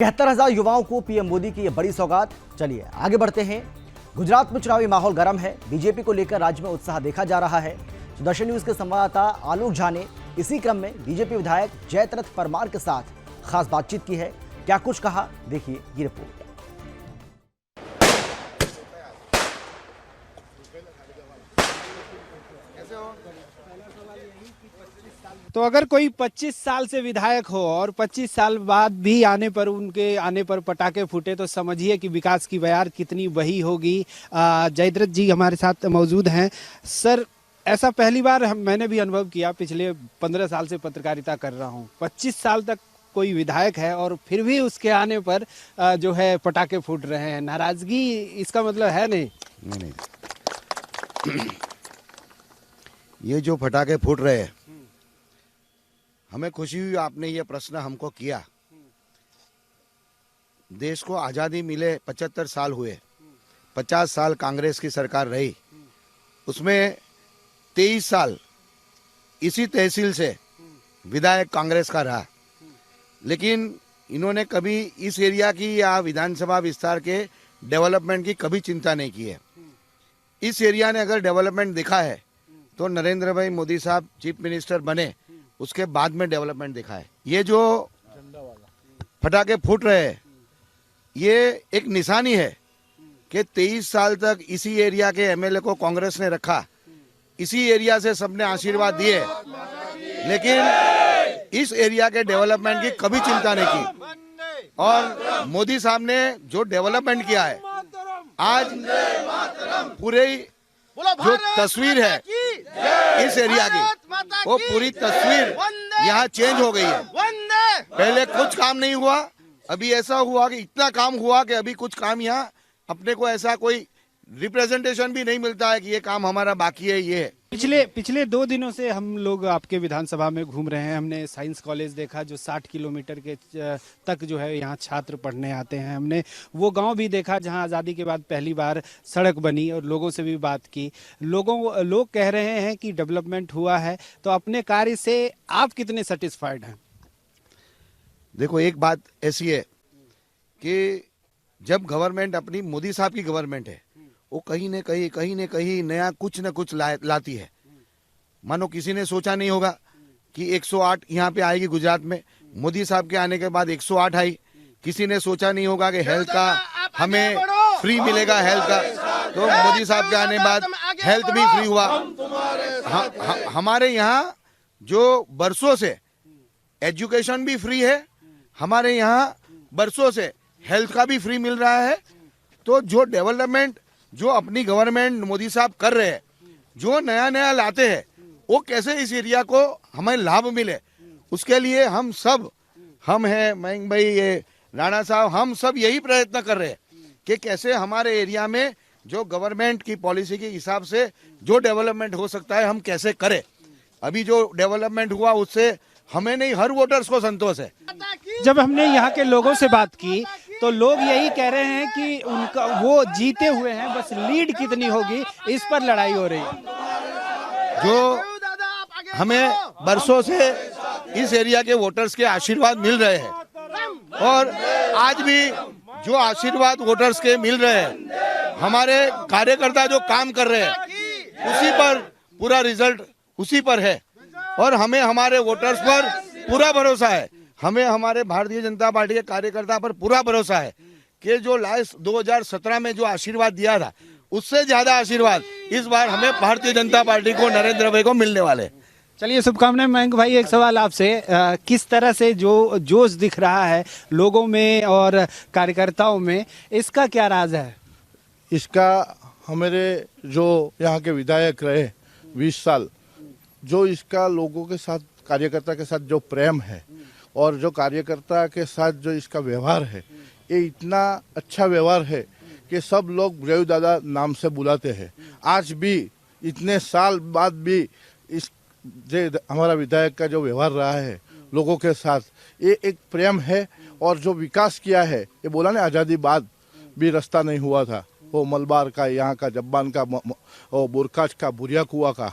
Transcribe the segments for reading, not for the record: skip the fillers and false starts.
71,000 युवाओं को पीएम मोदी की ये बड़ी सौगात। चलिए आगे बढ़ते हैं। गुजरात में चुनावी माहौल गर्म है। बीजेपी को लेकर राज्य में उत्साह देखा जा रहा है। सुदर्शन न्यूज के संवाददाता आलोक झा ने इसी क्रम में बीजेपी विधायक जयत्रथ परमार के साथ खास बातचीत की है। क्या कुछ कहा, देखिए ये रिपोर्ट। तो अगर कोई 25 साल से विधायक हो और 25 साल बाद भी उनके आने पर पटाखे फूटे तो समझिए कि विकास की बयार कितनी बही होगी। जयद्रथ जी हमारे साथ मौजूद हैं। सर, ऐसा पहली बार मैंने भी अनुभव किया। पिछले 15 साल से पत्रकारिता कर रहा हूं। 25 साल तक कोई विधायक है और फिर भी उसके आने पर जो है पटाखे फूट रहे हैं। नाराजगी इसका मतलब है नहीं। ये जो पटाखे फूट रहे हैं, हमें खुशी हुई आपने ये प्रश्न हमको किया। देश को आज़ादी मिले 75 साल हुए, 50 साल कांग्रेस की सरकार रही, उसमें 23 साल इसी तहसील से विधायक कांग्रेस का रहा। लेकिन इन्होंने कभी इस एरिया की या विधानसभा विस्तार के डेवलपमेंट की कभी चिंता नहीं की है। इस एरिया ने अगर डेवलपमेंट दिखा है तो नरेंद्र भाई मोदी साहब चीफ मिनिस्टर बने उसके बाद में डेवलपमेंट दिखा है। ये जो पटाखे फूट रहे हैं, ये एक निशानी है कि 23 साल तक इसी एरिया के एमएलए को कांग्रेस ने रखा, इसी एरिया से सबने आशीर्वाद दिए, लेकिन इस एरिया के डेवलपमेंट की कभी चिंता नहीं की। और मोदी साहब ने जो डेवलपमेंट किया है, आज पूरे जो तस्वीर है इस एरिया की, वो पूरी तस्वीर यहाँ चेंज हो गई है। पहले कुछ काम नहीं हुआ, अभी ऐसा हुआ कि इतना काम हुआ कि अभी कुछ काम यहाँ अपने को ऐसा कोई रिप्रेजेंटेशन भी नहीं मिलता है कि ये काम हमारा बाकी है। ये पिछले 2 दिनों से हम लोग आपके विधानसभा में घूम रहे हैं। हमने साइंस कॉलेज देखा जो 60 किलोमीटर के तक जो है यहाँ छात्र पढ़ने आते हैं। हमने वो गांव भी देखा जहां आज़ादी के बाद पहली बार सड़क बनी और लोगों से भी बात की। लोग कह रहे हैं कि डेवलपमेंट हुआ है। तो अपने कार्य से आप कितने सेटिस्फाइड हैं? देखो, एक बात ऐसी है कि जब गवर्नमेंट अपनी मोदी साहब की गवर्नमेंट है, वो कहीं न कहीं नया कुछ न कुछ लाती है। मानो किसी ने सोचा नहीं होगा कि 108 यहाँ पे आएगी गुजरात में। मोदी साहब के आने के बाद 108 आई। किसी ने सोचा नहीं होगा कि हेल्थ का हमें फ्री मिलेगा, हेल्थ का। तो मोदी साहब के आने बाद हेल्थ भी फ्री हुआ। हमारे यहाँ जो बरसों से एजुकेशन भी फ्री है, हमारे यहाँ बरसों से हेल्थ का भी फ्री मिल रहा है। तो जो डेवलपमेंट जो अपनी गवर्नमेंट मोदी साहब कर रहे हैं, जो नया लाते हैं, वो कैसे इस एरिया को हमें लाभ मिले, उसके लिए हम हैं मयंक भाई, ये राणा साहब, हम सब यही प्रयत्न कर रहे हैं कि कैसे हमारे एरिया में जो गवर्नमेंट की पॉलिसी के हिसाब से जो डेवलपमेंट हो सकता है हम कैसे करें। अभी जो डेवलपमेंट हुआ उससे हमें नहीं, हर वोटर्स को संतोष है। जब हमने यहाँ के लोगों से बात की तो लोग यही कह रहे हैं कि उनका वो जीते हुए हैं, बस लीड कितनी होगी इस पर लड़ाई हो रही है। जो हमें बरसों से इस एरिया के वोटर्स के आशीर्वाद मिल रहे हैं और आज भी जो आशीर्वाद वोटर्स के मिल रहे हैं, हमारे कार्यकर्ता जो काम कर रहे हैं उसी पर पूरा रिजल्ट उसी पर है। और हमें हमारे वोटर्स पर पूरा भरोसा है, हमें हमारे भारतीय जनता पार्टी के कार्यकर्ता पर पूरा भरोसा है कि जो लास्ट 2017 में जो आशीर्वाद दिया था उससे ज्यादा आशीर्वाद इस बार हमें भारतीय जनता पार्टी को, नरेंद्र भाई को मिलने वाले। चलिए, शुभकामनाएं। मयंक भाई, एक सवाल आपसे, किस तरह से जो जोश दिख रहा है लोगों में और कार्यकर्ताओं में, इसका क्या राज है? इसका हमारे जो यहाँ के विधायक रहे 20 साल, जो इसका लोगों के साथ, कार्यकर्ता के साथ जो प्रेम है और जो कार्यकर्ता के साथ जो इसका व्यवहार है, ये इतना अच्छा व्यवहार है कि सब लोग ब्रेव दादा नाम से बुलाते हैं। आज भी इतने साल बाद भी इस जो हमारा विधायक का जो व्यवहार रहा है लोगों के साथ, ये एक प्रेम है। और जो विकास किया है, ये बोला ना, आज़ादी बाद भी रास्ता नहीं हुआ था, वो मलबार का, यहाँ का, जब्बान का, बुरकाज का, बुरिया कुआ का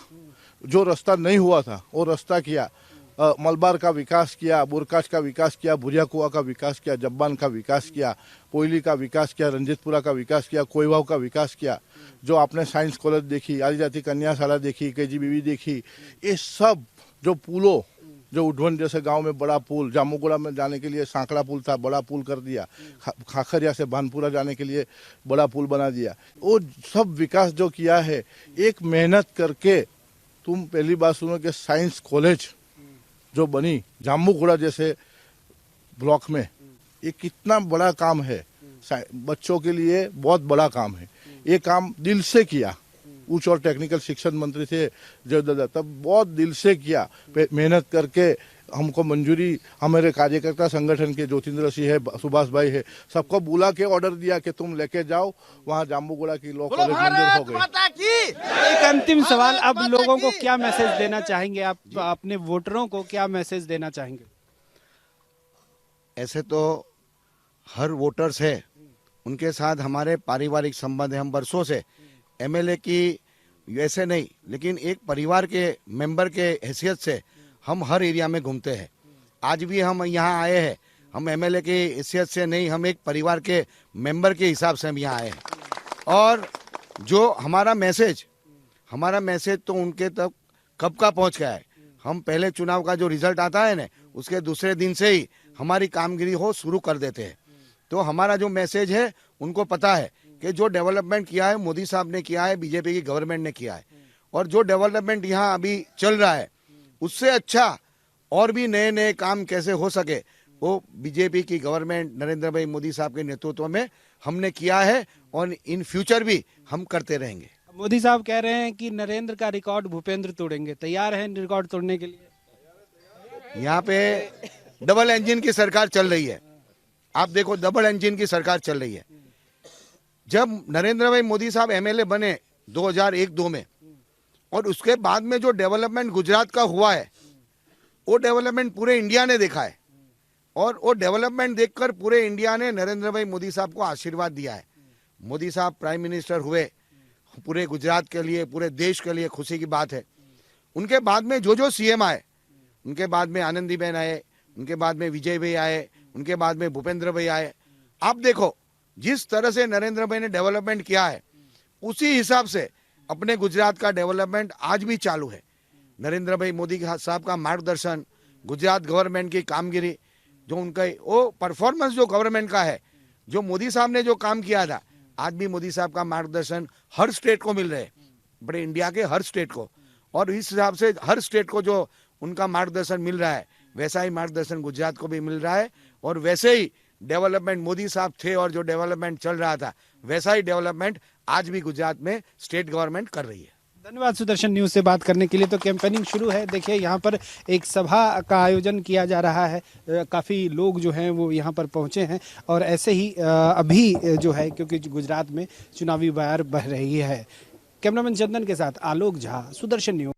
जो रास्ता नहीं हुआ था वो रास्ता किया। मलबार का विकास किया, बुरकाश का विकास किया, भुरिया कुआ का विकास किया, जब्बान का विकास किया, पोइली का विकास किया, रंजीतपुरा का विकास किया, कोईवाव का विकास किया। जो आपने साइंस कॉलेज देखी, आदिजाति कन्याशाला देखी, केजीबीवी देखी, ये सब जो पुलों, जो उड्डवन जैसे गांव में बड़ा पुल, जामुगुड़ा में जाने के लिए सांकड़ा पुल था, बड़ा पुल कर दिया। खाखरिया से भानपुरा जाने के लिए बड़ा पुल बना दिया। वो सब विकास जो किया है, एक मेहनत करके, तुम पहली बात सुनो कि साइंस कॉलेज जो बनी जामुगुड़ा जैसे ब्लॉक में, ये कितना बड़ा काम है। बच्चों के लिए बहुत बड़ा काम है। ये काम दिल से किया। उच्च और टेक्निकल शिक्षण मंत्री थे जयदादा, तब बहुत दिल से किया, मेहनत करके हमको मंजूरी, हमारे कार्यकर्ता संगठन के ज्योतिंद्र सिंह है, सुभाष भाई है, सबको बुला के ऑर्डर दिया कि तुम लेके जाओ, वहाँ जामुगुड़ा की लॉ कॉलेज मंजूर हो गई। एक अंतिम सवाल, अब लोगों को क्या मैसेज देना चाहेंगे आप, अपने वोटरों को क्या मैसेज देना चाहेंगे? ऐसे तो हर वोटर्स है, उनके साथ हमारे पारिवारिक संबंध है। हम वर्षों से एमएलए की वैसे नहीं, लेकिन एक परिवार के मेंबर के हैसियत से हम हर एरिया में घूमते हैं। आज भी हम यहाँ आए हैं, हम एमएलए की हैसियत से नहीं, हम एक परिवार के मेंबर के हिसाब से हम यहाँ आए हैं। और जो हमारा मैसेज तो उनके तक कब का पहुँच गया है। हम पहले चुनाव का जो रिजल्ट आता है ना, उसके दूसरे दिन से ही हमारी कामगिरी हो शुरू कर देते हैं। तो हमारा जो मैसेज है, उनको पता है कि जो डेवलपमेंट किया है मोदी साहब ने किया है, बीजेपी की गवर्नमेंट ने किया है, और जो डेवलपमेंट यहाँ अभी चल रहा है उससे अच्छा और भी नए नए काम कैसे हो सके, वो बीजेपी की गवर्नमेंट नरेंद्र भाई मोदी साहब के नेतृत्व में हमने किया है और इन फ्यूचर भी हम करते रहेंगे। मोदी साहब कह रहे हैं कि नरेंद्र का रिकॉर्ड भूपेंद्र तोड़ेंगे, तैयार हैं रिकॉर्ड तोड़ने के लिए? यहाँ पे डबल इंजन की सरकार चल रही है। आप देखो, डबल इंजन की सरकार चल रही है। जब नरेंद्र भाई मोदी साहब एमएलए बने 2001-2 में, और उसके बाद में जो डेवलपमेंट गुजरात का हुआ है, वो डेवलपमेंट पूरे इंडिया ने देखा है, और वो डेवलपमेंट देखकर पूरे इंडिया ने नरेंद्र भाई मोदी साहब को आशीर्वाद दिया है। मोदी साहब प्राइम मिनिस्टर हुए, पूरे गुजरात के लिए, पूरे देश के लिए खुशी की बात है। उनके बाद में जो सीएम आए, उनके बाद में आनंदीबेन आए, उनके बाद में विजय भाई आए, उनके बाद में भूपेंद्र भाई आए। आप देखो, जिस तरह से नरेंद्र भाई ने डेवलपमेंट किया है, उसी हिसाब से अपने गुजरात का डेवलपमेंट आज भी चालू है। नरेंद्र भाई मोदी साहब का मार्गदर्शन, गुजरात गवर्नमेंट की कामगिरी, जो उनका वो परफॉर्मेंस जो गवर्नमेंट का है, जो मोदी साहब ने जो काम किया था, आज भी मोदी साहब का मार्गदर्शन हर स्टेट को मिल रहे हैं, बड़े इंडिया के हर स्टेट को। और इस हिसाब से हर स्टेट को जो उनका मार्गदर्शन मिल रहा है, वैसा ही मार्गदर्शन गुजरात को भी मिल रहा है। और वैसे ही डेवलपमेंट मोदी साहब थे और जो डेवलपमेंट चल रहा था, वैसा ही डेवलपमेंट आज भी गुजरात में स्टेट गवर्नमेंट कर रही है। धन्यवाद सुदर्शन न्यूज से बात करने के लिए। तो कैंपेनिंग शुरू है। देखिए, यहाँ पर एक सभा का आयोजन किया जा रहा है। काफ़ी लोग जो हैं वो यहाँ पर पहुँचे हैं, और ऐसे ही अभी जो है, क्योंकि गुजरात में चुनावी बहार बह रही है। कैमरामैन चंदन के साथ आलोक झा, सुदर्शन न्यूज।